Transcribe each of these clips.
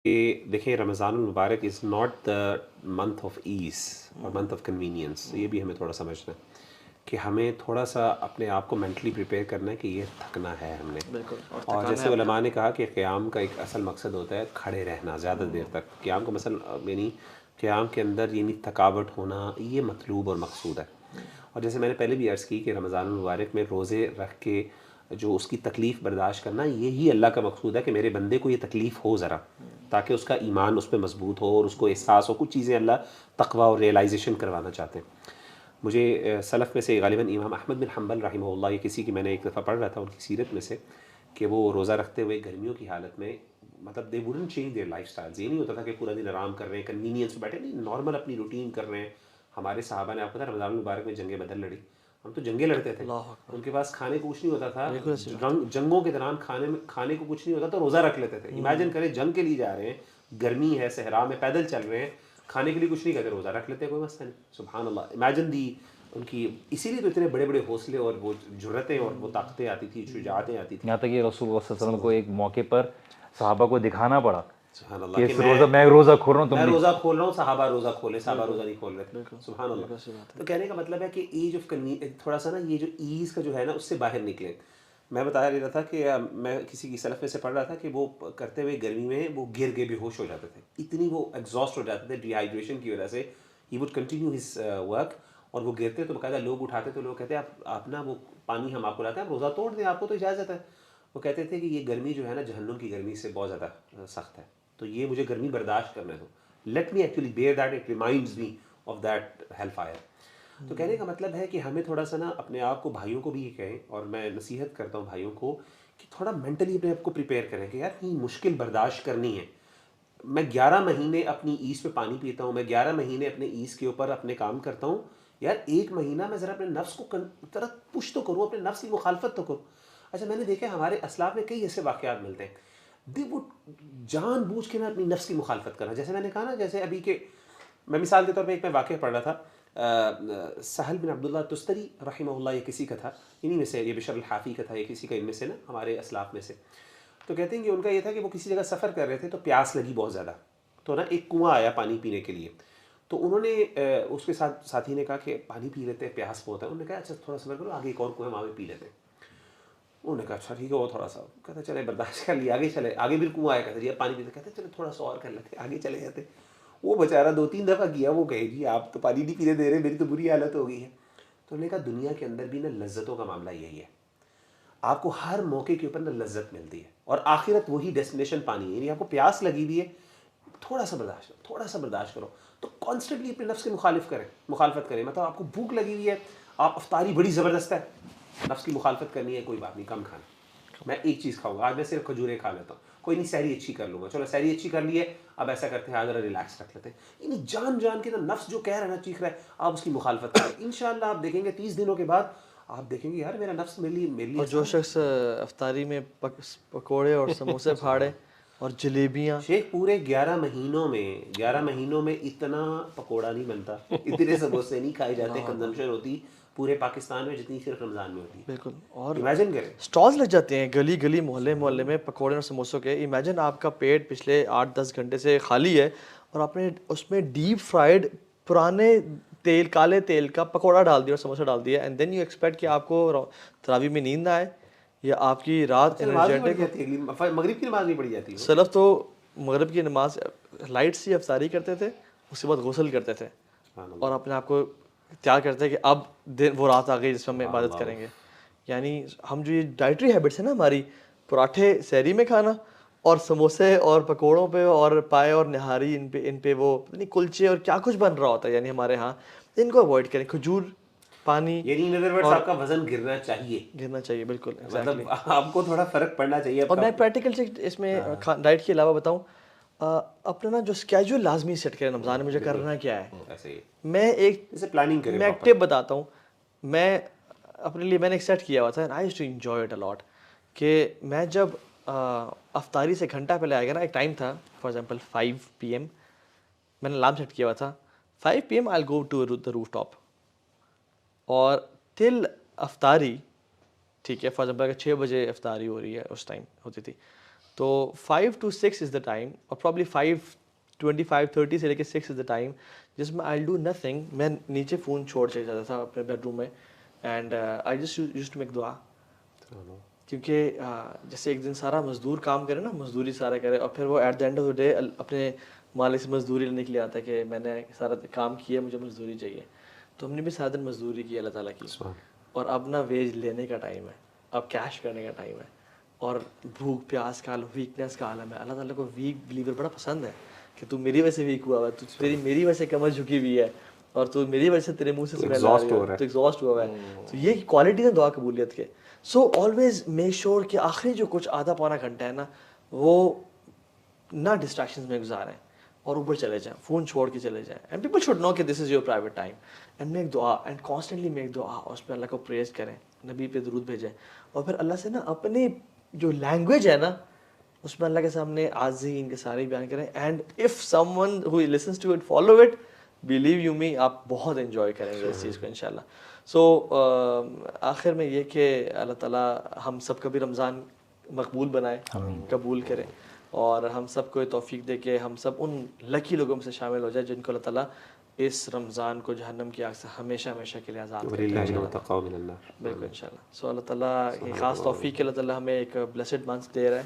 کہ دیکھیں رمضان المبارک is not the month of as اور منتھ آف کنوینئنس. یہ بھی ہمیں تھوڑا سمجھنا ہے کہ ہمیں تھوڑا سا اپنے آپ کو مینٹلی پریپیئر کرنا ہے کہ یہ تھکنا ہے ہم نے. بالکل. اور جیسے علماء نے کہا کہ قیام کا ایک اصل مقصد ہوتا ہے کھڑے رہنا زیادہ دیر تک. قیام کا مثلا یعنی قیام کے اندر یعنی تھکاوٹ ہونا یہ مطلوب اور مقصود ہے. اور جیسے میں نے پہلے بھی عرض کی کہ رمضان المبارک میں روزے رکھ کے جو اس کی تکلیف برداشت کرنا یہی اللہ کا مقصود ہے کہ میرے بندے کو یہ تکلیف ہو ذرا, تاکہ اس کا ایمان اس پہ مضبوط ہو اور اس کو احساس ہو. کچھ چیزیں اللہ تقوی اور ریئلائزیشن کروانا چاہتے ہیں. مجھے سلف میں سے غالباً امام احمد بن حنبل رحمہ اللہ, یہ کسی کی میں نے ایک دفعہ پڑھ رہا تھا ان کی سیرت میں سے, کہ وہ روزہ رکھتے ہوئے گرمیوں کی حالت میں مطلب دے ووڈنٹ چینج دیئر لائف اسٹائلز. یہ نہیں ہوتا تھا کہ پورا دن آرام کر رہے ہیں کنوینئنس پہ بیٹھے, نہیں, نارمل اپنی روٹین کر رہے ہیں. ہمارے صحابہ نے آپ کو پتہ رمضان المبارک میں جنگ بدر لڑی, ہم تو جنگیں لڑتے تھے, ان کے پاس کھانے کو کچھ نہیں ہوتا تھا. جنگوں کے دوران کھانے کو کچھ نہیں ہوتا تو روزہ رکھ لیتے تھے. امیجن کریں جنگ کے لیے جا رہے ہیں, گرمی ہے, صحرا میں پیدل چل رہے ہیں, کھانے کے لیے کچھ نہیں کہتے, روزہ رکھ لیتے, کوئی مسئلہ نہیں. سبحان اللہ, امیجن دی ان کی. اسی لیے تو اتنے بڑے بڑے حوصلے اور وہ جرتیں اور وہ طاقتیں آتی تھی, شجاعتیں آتی تھیں. یہاں تک کہ رسول اللہ صلی اللہ علیہ وسلم کو ایک موقع پر صحابہ کو دکھانا پڑا سبحان اللہ کہ میں روزہ کھول رہا ہوں, میں روزہ کھول رہا ہوں, صحابہ روزہ کھولے, صحابہ روزہ نہیں کھول رہے تھے. سبحان اللہ. تو کہنے کا مطلب ہے کہ ایج آف تھوڑا سا نا یہ جو ایز کا جو ہے نا اس سے باہر نکلے. میں بتا رہا تھا کہ میں کسی کی سلف میں سے پڑھ رہا تھا کہ وہ کرتے ہوئے گرمی میں وہ گر کے بے ہوش ہو جاتے تھے, اتنی وہ ایگزاسٹ ہو جاتے تھے ڈی ہائیڈریشن کی وجہ سے. He would continue his work, اور وہ گرتے تو باقاعدہ لوگ اٹھاتے تو لوگ کہتے ہیں آپ نا وہ پانی ہم آپ کو لاتے ہیں, آپ روزہ توڑ دیں, آپ کو تو اجازت ہے. وہ کہتے تھے کہ یہ گرمی جو ہے نا جہنم کی گرمی سے بہت زیادہ سخت ہے, تو یہ مجھے گرمی برداشت کرنے دو, let me actually bear that, it reminds me of that hell fire. تو کہنے کا مطلب ہے کہ ہمیں تھوڑا سا نا اپنے آپ کو, بھائیوں کو بھی یہ کہیں, اور میں نصیحت کرتا ہوں بھائیوں کو کہ تھوڑا مینٹلی اپنے آپ کو پریپیئر کریں کہ یار یہ مشکل برداشت کرنی ہے. میں 11 مہینے اپنی ایز پہ پانی پیتا ہوں, میں 11 مہینے اپنے ایز کے اوپر اپنے کام کرتا ہوں, یار ایک مہینہ میں ذرا اپنے نفس کو ذرا پش تو کروں, اپنے نفس کی مخالفت تو کروں. اچھا میں نے دیکھا ہمارے اسلاف میں کئی ایسے واقعات ملتے ہیں, دی وہ جان بوجھ کے نا اپنی نفس کی مخالفت کرنا. جیسے میں نے کہا نا, جیسے ابھی کہ میں مثال کے طور پہ ایک میں واقعہ پڑھ رہا تھا, سہل بن عبداللہ تستری رحمہ اللہ, یہ کسی کا تھا انہی میں سے, یہ بشر الحافی کا تھا, یہ کسی کا ان میں سے نا ہمارے اسلاف میں سے. تو کہتے ہیں کہ ان کا یہ تھا کہ وہ کسی جگہ سفر کر رہے تھے تو پیاس لگی بہت زیادہ, تو نا ایک کنواں آیا پانی پینے کے لیے. تو انہوں نے اس کے ساتھی نے کہا کہ پانی پی لیتے ہیں, پیاس بہت ہے. انہوں نے کہا اچھا تھوڑا سفر کرو, آگے ایک اور کنواں وہاں پہ پی لیتے ہیں. انہوں نے کہا اچھا ٹھیک ہے, وہ تھوڑا سا کہتے چلے برداشت کر لیا, آگے چلے, آگے بھی کنواں آیا, کہتے جی اب پانی پیتے, کہتے چلے تھوڑا سا اور کر لیتے, آگے چلے جاتے. وہ بیچارہ 2-3 دفعہ کیا, وہ کہے جی آپ تو پانی نہیں پینے دے رہے, میری تو بری حالت ہو گئی ہے. تو انہوں نے کہا دنیا کے اندر بھی نا لذتوں کا معاملہ یہی ہے, آپ کو ہر موقع کے اوپر نا لذت ملتی ہے, اور آخرت وہی ڈیسٹینیشن پانی ہے. یعنی آپ کو پیاس لگی ہوئی ہے, تھوڑا سا برداشت کرو, تھوڑا سا برداشت کرو, تو کانسٹنٹلی اپنے نفس کی مخالفت کریں. مطلب آپ کو بھوک لگی ہوئی ہے, آپ افطاری بڑی زبردست ہے, نفس کی مخالفت کرنی ہے, کوئی بات نہیں, کم کھانا. میں ایک چیز کھاؤں گا آج, میں صرف کھجوریں کھا لیتا ہوں, کوئی نہیں, سحری اچھی کر لوں گا, چلو سحری اچھی کر لی ہے, اب ایسا کرتے ہیں آج ذرا ریلیکس رکھ لیتے ہیں. یعنی جان جان کے نا نفس جو کہہ رہا ہے نا, چیخ رہا ہے, آپ اس کی مخالفت کریں. انشاءاللہ آپ دیکھیں گے 30 دنوں کے بعد آپ دیکھیں گے یار میرا نفس میرے لیے. اور جو شخص افطاری میں پکوڑے اور سموسے پھاڑے اور جلیبیاں, شیخ پورے 11 مہینوں میں اتنا پکوڑا نہیں بنتا, اتنے سموسے نہیں کھائے جاتے, کنزمپشن ہوتی پورے پاکستان میں جتنی صرف رمضان میں ہوتی ہے. بالکل. اور امیجن کریں, اسٹالز لگ جاتے ہیں گلی گلی, محلے محلے میں پکوڑے اور سموسوں کے. امیجن آپ کا پیٹ پچھلے 8-10 گھنٹے سے خالی ہے, اور آپ نے اس میں ڈیپ فرائیڈ پرانے تیل, کالے تیل کا پکوڑا ڈال دیا اور سموسہ ڈال دیا, اینڈ دین یو ایکسپیکٹ کہ آپ کو تراویح میں نیند نہ آئے یا آپ کی رات انرجیٹک. مغرب کی نماز نہیں پڑھی جاتی. سلف تو مغرب کی نماز لائٹ سی افطاری کرتے تھے, اس کے بعد غسل کرتے تھے, اور اپنے آپ کو تیار کرتے ہیں کہ اب دن وہ رات آ گئی جس میں ہم عبادت کریں گے. یعنی ہم جو یہ ڈائٹری ہیبٹس ہیں نا ہماری, پراٹھے سحری میں کھانا, اور سموسے اور پکوڑوں پہ اور پائے اور نہاری, ان پہ وہ کلچے اور کیا کچھ بن رہا ہوتا ہے یعنی ہمارے ہاں, ان کو اوائڈ کریں. کھجور, پانی, یعنی ان ادر ورڈز آپ کا وزن گرنا چاہیے, بالکل. مطلب آپ کو تھوڑا فرق پڑنا چاہیے. اور میں پریکٹیکل سے اس میں ڈائٹ کے علاوہ بتاؤں, اپنا نا جو اسکیجول لازمی سیٹ کریں رمضان میں, مجھے کرنا کیا ہے. میں ایک پلاننگ کریں, میں ایک ٹپ بتاتا ہوں. میں اپنے لیے میں نے ایک سیٹ کیا ہوا تھا, I used to enjoy it a lot, کہ میں جب افطاری سے گھنٹہ پہلے آئے گا نا, ایک ٹائم تھا فار ایگزامپل 5 PM, میں نے الارم سیٹ کیا ہوا تھا 5 PM I go to the rooftop, اور ٹل افطاری, ٹھیک ہے, فار ایگزامپل اگر 6 بجے افطاری ہو رہی ہے, اس ٹائم ہوتی تھی, تو 5 to 6 از دا ٹائم, اور پرابلی 5:25-30 سے لے کے 6 از دا ٹائم جس میں آئی ڈو نتھنگ. میں نیچے فون چھوڑ چلے جاتا تھا اپنے بیڈ روم میں, and I just use to make دعا. کیونکہ جیسے ایک دن سارا مزدور کام کرے نا, مزدوری سارا کرے, اور پھر وہ at the end of the day اپنے مالک سے مزدوری لینے کے لیے آتا ہے کہ میں نے سارا کام کیا, مجھے مزدوری چاہیے. تو ہم نے بھی سارا دن مزدوری کی اللہ تعالیٰ کی, اور اب نا ویج لینے کا ٹائم ہے, اب کیش کرنے کا ٹائم ہے, اور بھوک پیاس کا عالم, ویکنیس کا عالم ہے. اللہ تعالیٰ کو ویک بلیور بڑا پسند ہے کہ تو میری وجہ سے ویک ہوا ہوا ہے, تو میری وجہ سے کمر جھکی ہوئی ہے, اور تو میری وجہ سے تیرے منہ سے اسمیل آ رہی ہے, تو ایگزاسٹ ہوا ہوا ہے. تو یہ کوالٹی ہے دعا قبولیت کے. سو آلویز میک شیور کہ آخری جو کچھ آدھا پونا گھنٹہ ہے نا وہ نہ ڈسٹریکشنز میں گزاریں, اور اوپر چلے جائیں, فون چھوڑ کے چلے جائیں. اینڈ پیپل شوڈ نو کہ this is your private time, and make دعا, اینڈ کانسٹنٹلی میک دعا, اور اس پہ اللہ کو پریز کریں, نبی پہ درود بھیجیں, اور پھر اللہ سے نا اپنی جو لینگویج ہے نا اس میں اللہ کے سامنے عاجزی ان کے سارے بیان کریں. And if someone who listens to it follow it, believe you me, آپ بہت انجوائے کریں گے اس چیز کو انشاءاللہ. سو آخر میں یہ کہ اللہ تعالیٰ ہم سب کا بھی رمضان مقبول بنائے, قبول کرے, اور ہم سب کو توفیق دے کہ ہم سب ان لکی لوگوں میں سے شامل ہو جائے جن کو اللہ تعالیٰ اس رمضان کو جہنم کی آگ سے ہمیشہ ہمیشہ کے لیے آزاد کرے. بالکل انشاءاللہ. سو اللہ تعالیٰ یہ خاص توفیق کہ اللہ تعالیٰ ہمیں ایک بلیسڈ منتھ دے رہا ہے,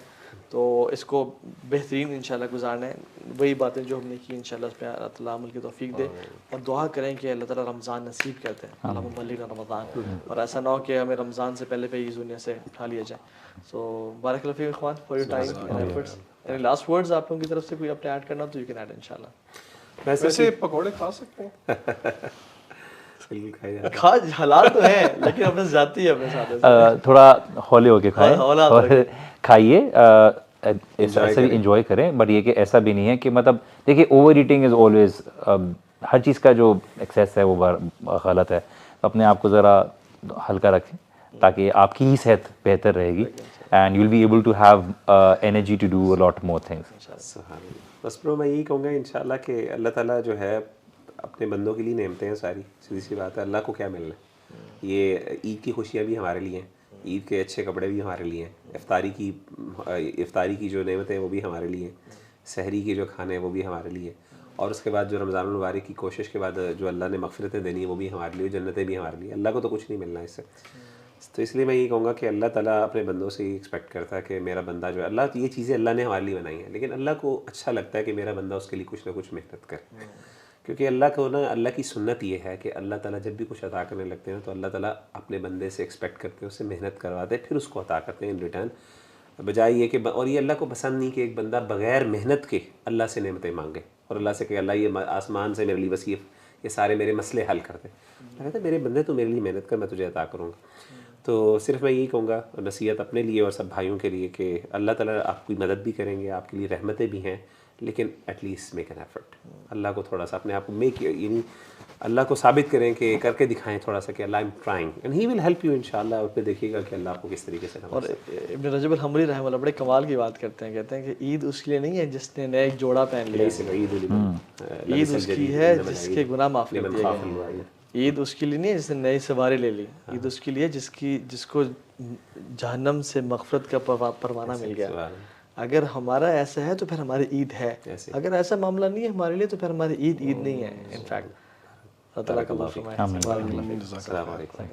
تو اس کو بہترین انشاءاللہ گزارنا ہے. وہی باتیں جو ہم نے کی انشاءاللہ اس پہ اللہ تعالیٰ عمل کی توفیق دے, اور دعا کریں کہ اللہ تعالیٰ رمضان نصیب کرتے ہیں, اللہم بلغنا رمضان, اور ایسا نہ ہو کہ ہمیں رمضان سے پہلے اس دنیا سے اٹھا لیا جائے. سو بارک اللہ فیکم اخوان for your time and efforts. Any last words آپ لوگوں کی طرف سے کوئی اپنے ایڈ کرنا تو یو کین ایڈ انشاءاللہ. ویسے پکوڑے کھا سکتے ہیں, کھا حلال تو ہے لیکن اپنے ذاتی ہے, اپنے ساتھ تھوڑا ہولے ہو کے کھائیں اور کھائیے, ایسا بھی انجوائے کریں. بٹ یہ کہ ایسا بھی نہیں ہے کہ مطلب دیکھیے اوور ایٹنگ از آلویز, ہر چیز کا جو ایکسیس ہے وہ غلط ہے. اپنے آپ کو ذرا ہلکا رکھیں تاکہ آپ کی ہی صحت بہتر رہے گی, and you will be able to have energy to do a lot more things. بس برو میں یہی کہوں گا انشاءاللہ کہ اللہ تعالیٰ جو ہے اپنے بندوں کے لیے نعمتیں ہیں ساری, سیدھی سی بات ہے. اللہ کو کیا ملنا ہے, یہ عید کی خوشیاں بھی ہمارے لیے ہیں, عید کے اچھے کپڑے بھی ہمارے لیے ہیں, افطاری کی جو نعمتیں ہیں وہ بھی ہمارے لیے ہیں, سحری کے جو کھانے ہیں وہ بھی ہمارے لیے, اور اس کے بعد جو رمضان المبارک کی کوشش کے بعد جو اللہ نے مغفرتیں دینی ہیں وہ بھی ہمارے لیے, جنتیں بھی ہمارے لیے. اللہ کو تو کچھ نہیں ملنا اس سے. تو اس لیے میں یہی کہوں گا کہ اللہ تعالیٰ اپنے بندوں سے یہ ایکسپیکٹ کرتا ہے کہ میرا بندہ جو ہے, اللہ یہ چیزیں اللہ نے ہمارے لیے بنائی ہیں, لیکن اللہ کو اچھا لگتا ہے کہ میرا بندہ اس کے لیے کچھ نہ کچھ محنت کرے. کیونکہ اللہ کو نا, اللہ کی سنت یہ ہے کہ اللہ تعالیٰ جب بھی کچھ عطا کرنے لگتے ہیں تو اللہ تعالیٰ اپنے بندے سے ایکسپیکٹ کرتے ہیں, اس سے محنت کرواتے ہیں, پھر اس کو عطا کرتے ہیں ان ریٹرن, بجائے یہ کہ, اور یہ اللہ کو پسند نہیں کہ ایک بندہ بغیر محنت کے اللہ سے نعمتیں مانگے اور اللہ سے کہ اللہ یہ آسمان سے میرے لیے بس یہ سارے میرے مسئلے حل کر دے. کہتے ہیں میرے بندے تو میرے لیے محنت کر, میں تجھے عطا کروں گا. تو صرف میں یہی کہوں گا, نصیحت اپنے لیے اور سب بھائیوں کے لیے, کہ اللہ تعالیٰ آپ کی مدد بھی کریں گے, آپ کے لیے رحمتیں بھی ہیں, لیکن at least make an effort. اللہ کو تھوڑا سا اپنے آپ کو یعنی اللہ کو ثابت کریں, کہ کر کے دکھائیں تھوڑا سا کہ اللہ am trying and he will help you انشاءاللہ. اور پھر دیکھیے گا کہ اللہ آپ کو کس طریقے سے. اور ابن رجب الحنبلی رحمہ اللہ بڑے کمال کی بات کرتے ہیں, کہتے ہیں کہ عید اس کے لیے نہیں ہے جس نے نیا ایک جوڑا پہن لیا, عید اس کی ہے جس کے گناہ معاف کر دیے گئے. عید اس کے لیے نہیں ہے جس نے نئی سواری لے لی, عید اس کے لیے جس کو جہنم سے مغفرت کا پروانہ مل گیا. اگر ہمارا ایسا ہے تو پھر ہماری عید ہے, اگر ایسا معاملہ نہیں ہے ہمارے لیے تو پھر ہماری عید نہیں ہے. انفیکٹ اللہ تعالیٰ کا معاف فرمائے. السلام علیکم.